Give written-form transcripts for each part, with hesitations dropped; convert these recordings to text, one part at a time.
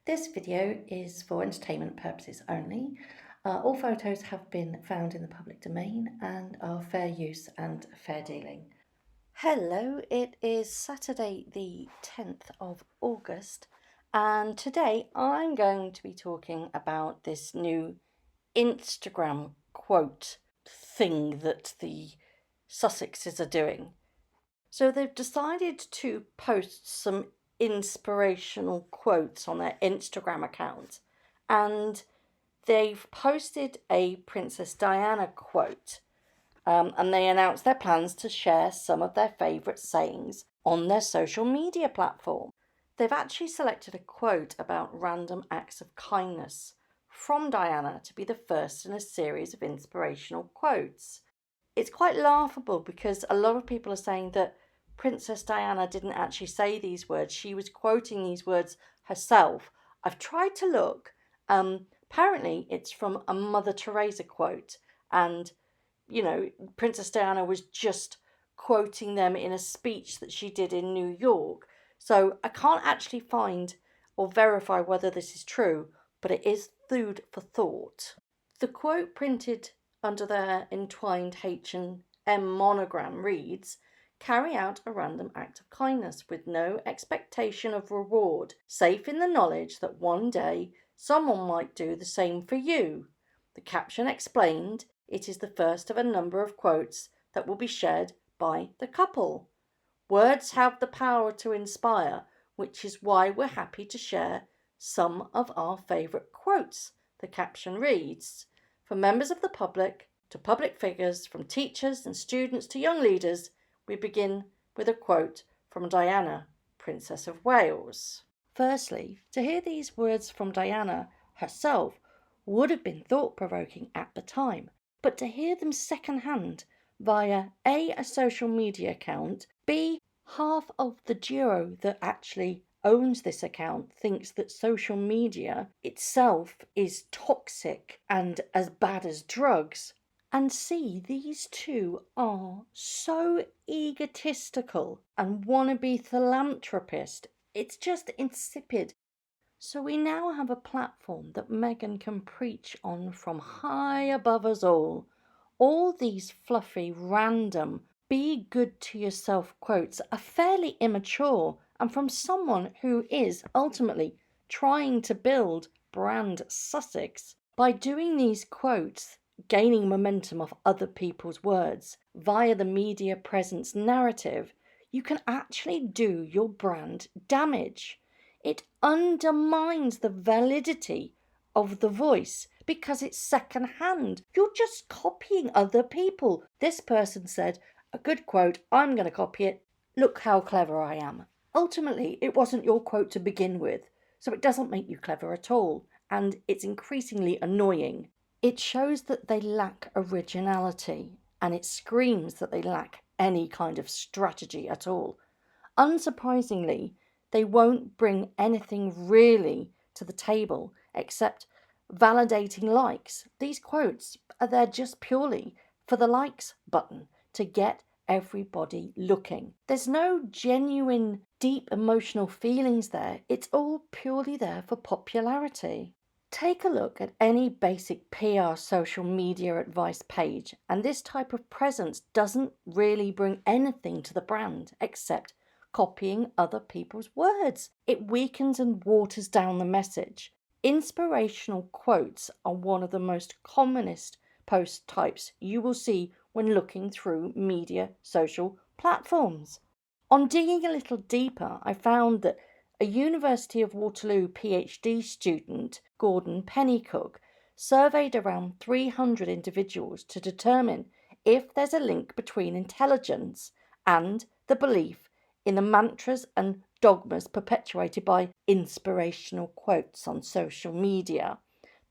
This video is for entertainment purposes only. All photos have been found in the public domain and are fair use and fair dealing. Hello, it is Saturday the 10th of August and today I'm going to be talking about this new Instagram quote thing that the Sussexes are doing. So they've decided to post some inspirational quotes on their Instagram account, and they've posted a Princess Diana quote, and they announced their plans to share some of their favourite sayings on their social media platform. They've actually selected a quote about random acts of kindness from Diana to be the first in a series of inspirational quotes. It's quite laughable because a lot of people are saying that Princess Diana didn't actually say these words. She was quoting these words herself. I've tried to look. Apparently it's from a Mother Teresa quote. And, Princess Diana was just quoting them in a speech that she did in New York. So I can't actually find or verify whether this is true, but it is food for thought. The quote printed under their entwined H&M monogram reads, "Carry out a random act of kindness with no expectation of reward, safe in the knowledge that one day someone might do the same for you." The caption explained it is the first of a number of quotes that will be shared by the couple. Words have the power to inspire, which is why we're happy to share some of our favourite quotes, the caption reads. From members of the public to public figures, from teachers and students to young leaders, we begin with a quote from Diana, Princess of Wales. Firstly, to hear these words from Diana herself would have been thought-provoking at the time, but to hear them second-hand via A social media account, B, half of the duo that actually owns this account thinks that social media itself is toxic and as bad as drugs. And see, these two are so egotistical and wannabe philanthropist. It's just insipid. So we now have a platform that Meghan can preach on from high above us all. All these fluffy, random, be good to yourself quotes are fairly immature and from someone who is ultimately trying to build brand Sussex. By doing these quotes, gaining momentum off other people's words via the media presence narrative, you can actually do your brand damage. It undermines the validity of the voice because it's second-hand. You're just copying other people. This person said, a good quote, I'm going to copy it. Look how clever I am. Ultimately, it wasn't your quote to begin with, so it doesn't make you clever at all, and it's increasingly annoying. It shows that they lack originality, and it screams that they lack any kind of strategy at all. Unsurprisingly, they won't bring anything really to the table except validating likes. These quotes are there just purely for the likes button to get everybody looking. There's no genuine, deep emotional feelings there. It's all purely there for popularity. Take a look at any basic PR social media advice page, and this type of presence doesn't really bring anything to the brand except copying other people's words. It weakens and waters down the message. Inspirational quotes are one of the most commonest post types you will see when looking through media social platforms. On digging a little deeper, I found that a University of Waterloo PhD student, Gordon Pennycook, surveyed around 300 individuals to determine if there's a link between intelligence and the belief in the mantras and dogmas perpetuated by inspirational quotes on social media.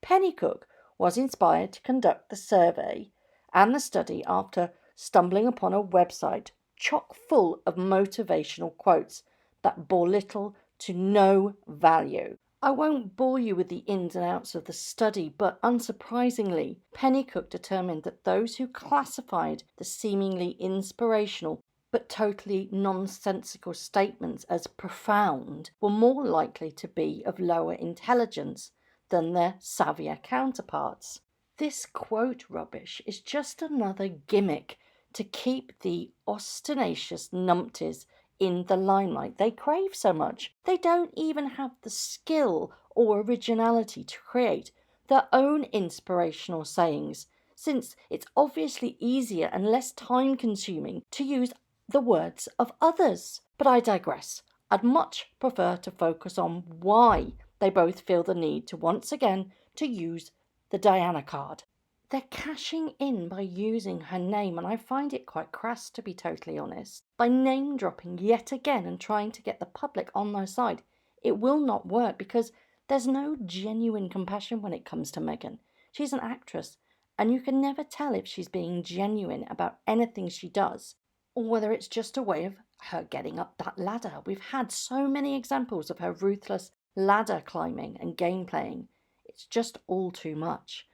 Pennycook was inspired to conduct the survey and the study after stumbling upon a website chock full of motivational quotes that bore little to no value. I won't bore you with the ins and outs of the study, but unsurprisingly, Pennycook determined that those who classified the seemingly inspirational but totally nonsensical statements as profound were more likely to be of lower intelligence than their savvier counterparts. This quote rubbish is just another gimmick to keep the ostentatious numpties in the limelight they crave so much. They don't even have the skill or originality to create their own inspirational sayings, since it's obviously easier and less time consuming to use the words of others. But I digress. I'd much prefer to focus on why they both feel the need to once again to use the Diana card. They're cashing in by using her name, and I find it quite crass, to be totally honest. By name dropping yet again and trying to get the public on their side, it will not work because there's no genuine compassion when it comes to Meghan. She's an actress, and you can never tell if she's being genuine about anything she does, or whether it's just a way of her getting up that ladder. We've had so many examples of her ruthless ladder climbing and game playing. It's just all too much.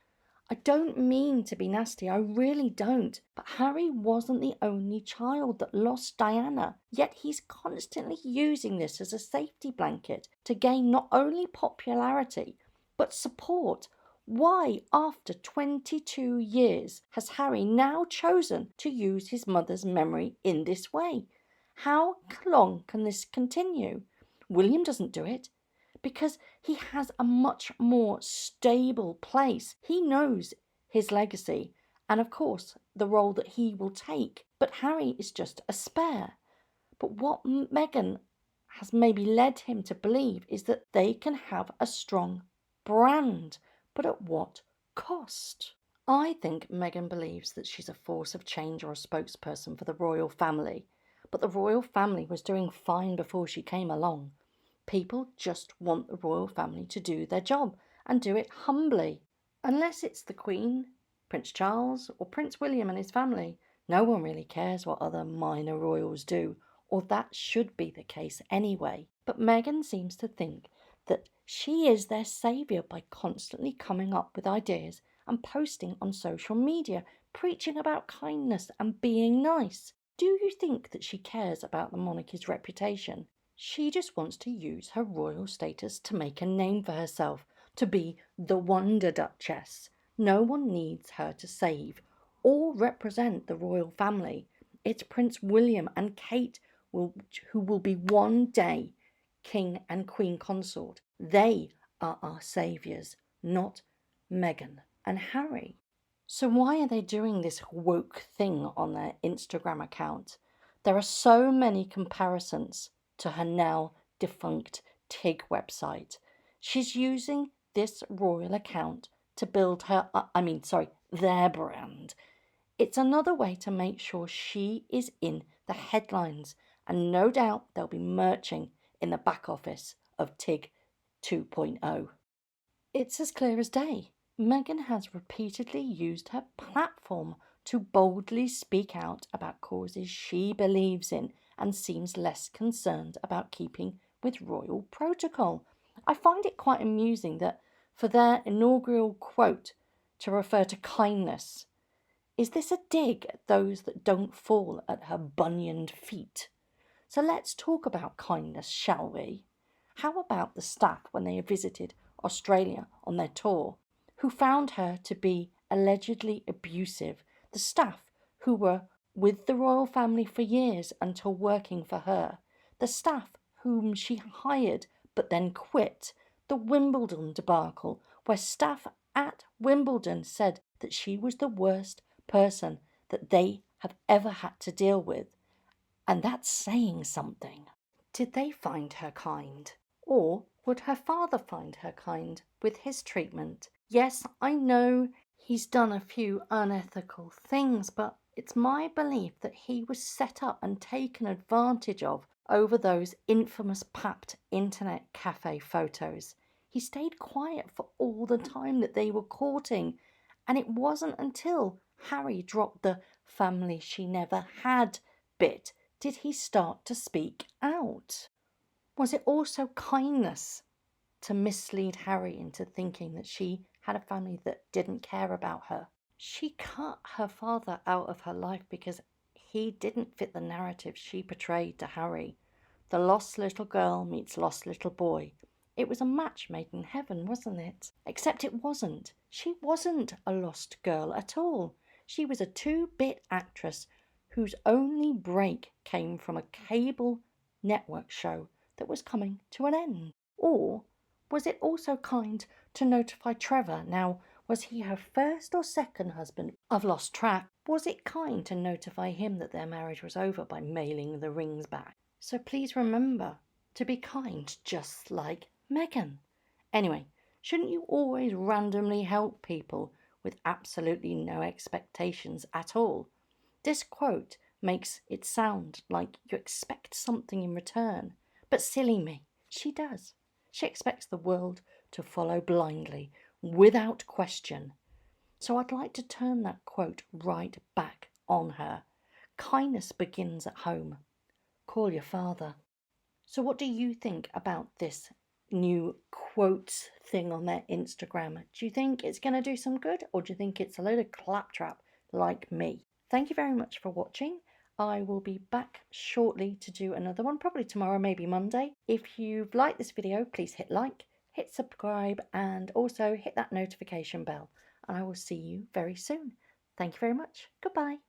I don't mean to be nasty, I really don't. But Harry wasn't the only child that lost Diana, yet he's constantly using this as a safety blanket to gain not only popularity, but support. Why, after 22 years, has Harry now chosen to use his mother's memory in this way? How long can this continue? William doesn't do it, because he has a much more stable place. He knows his legacy and, of course, the role that he will take. But Harry is just a spare. But what Meghan has maybe led him to believe is that they can have a strong brand, but at what cost? I think Meghan believes that she's a force of change or a spokesperson for the royal family, but the royal family was doing fine before she came along. People just want the royal family to do their job and do it humbly. Unless it's the Queen, Prince Charles, or Prince William and his family, no one really cares what other minor royals do, or that should be the case anyway. But Meghan seems to think that she is their saviour by constantly coming up with ideas and posting on social media, preaching about kindness and being nice. Do you think that she cares about the monarchy's reputation? She just wants to use her royal status to make a name for herself, to be the Wonder Duchess. No one needs her to save or represent the royal family. It's Prince William and Kate who will be one day King and Queen Consort. They are our saviours, not Meghan and Harry. So why are they doing this woke thing on their Instagram account? There are so many comparisons to her now defunct TIG website. She's using this royal account to build their brand. It's another way to make sure she is in the headlines, and no doubt they'll be merching in the back office of TIG 2.0. It's as clear as day. Meghan has repeatedly used her platform to boldly speak out about causes she believes in and seems less concerned about keeping with royal protocol. I find it quite amusing that for their inaugural quote to refer to kindness, is this a dig at those that don't fall at her bunioned feet? So let's talk about kindness, shall we? How about the staff when they visited Australia on their tour, who found her to be allegedly abusive? The staff who were with the royal family for years until working for her, the staff whom she hired but then quit, the Wimbledon debacle, where staff at Wimbledon said that she was the worst person that they have ever had to deal with. And that's saying something. Did they find her kind? Or would her father find her kind with his treatment? Yes, I know he's done a few unethical things, but it's my belief that he was set up and taken advantage of over those infamous papped internet cafe photos. He stayed quiet for all the time that they were courting, and it wasn't until Harry dropped the family she never had bit did he start to speak out. Was it also kindness to mislead Harry into thinking that she had a family that didn't care about her? She cut her father out of her life because he didn't fit the narrative she portrayed to Harry. The lost little girl meets lost little boy. It was a match made in heaven, wasn't it? Except it wasn't. She wasn't a lost girl at all. She was a 2-bit actress whose only break came from a cable network show that was coming to an end. Or was it also kind to notify Trevor? Now, was he her first or second husband? I've lost track. Was it kind to notify him that their marriage was over by mailing the rings back? So please remember to be kind, just like Meghan. Anyway, shouldn't you always randomly help people with absolutely no expectations at all? This quote makes it sound like you expect something in return. But silly me, she does. She expects the world to follow blindly, without question. So I'd like to turn that quote right back on her. Kindness begins at home. Call your father. So what do you think about this new quotes thing on their Instagram? Do you think it's going to do some good, or do you think it's a load of claptrap like me? Thank you very much for watching. I will be back shortly to do another one, probably tomorrow, maybe Monday. If you've liked this video, please hit like, hit subscribe, and also hit that notification bell. And I will see you very soon. Thank you very much. Goodbye.